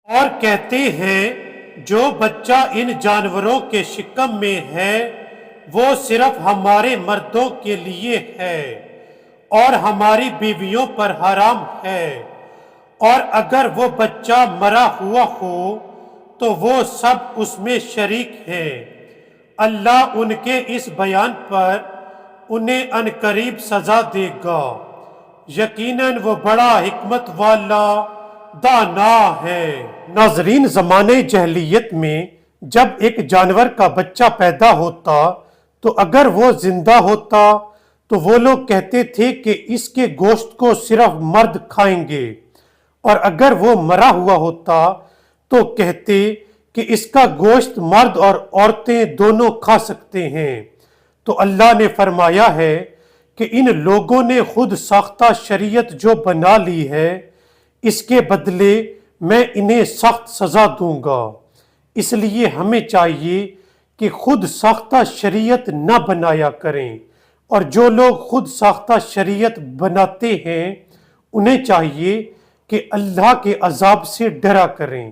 اور کہتے ہیں جو بچہ ان جانوروں کے شکم میں ہے وہ صرف ہمارے مردوں کے لیے ہے اور ہماری بیویوں پر حرام ہے، اور اگر وہ بچہ مرا ہوا ہو تو وہ سب اس میں شریک ہیں۔ اللہ ان کے اس بیان پر انہیں عنقریب سزا دے گا، یقیناً وہ بڑا حکمت والا دانا ہے۔ ناظرین، زمانے جاہلیت میں جب ایک جانور کا بچہ پیدا ہوتا تو اگر وہ زندہ ہوتا تو وہ لوگ کہتے تھے کہ اس کے گوشت کو صرف مرد کھائیں گے، اور اگر وہ مرا ہوا ہوتا تو کہتے کہ اس کا گوشت مرد اور عورتیں دونوں کھا سکتے ہیں۔ تو اللہ نے فرمایا ہے کہ ان لوگوں نے خود ساختہ شریعت جو بنا لی ہے اس کے بدلے میں انہیں سخت سزا دوں گا، اس لیے ہمیں چاہیے کہ خود ساختہ شریعت نہ بنایا کریں، اور جو لوگ خود ساختہ شریعت بناتے ہیں انہیں چاہیے کہ اللہ کے عذاب سے ڈرا کریں۔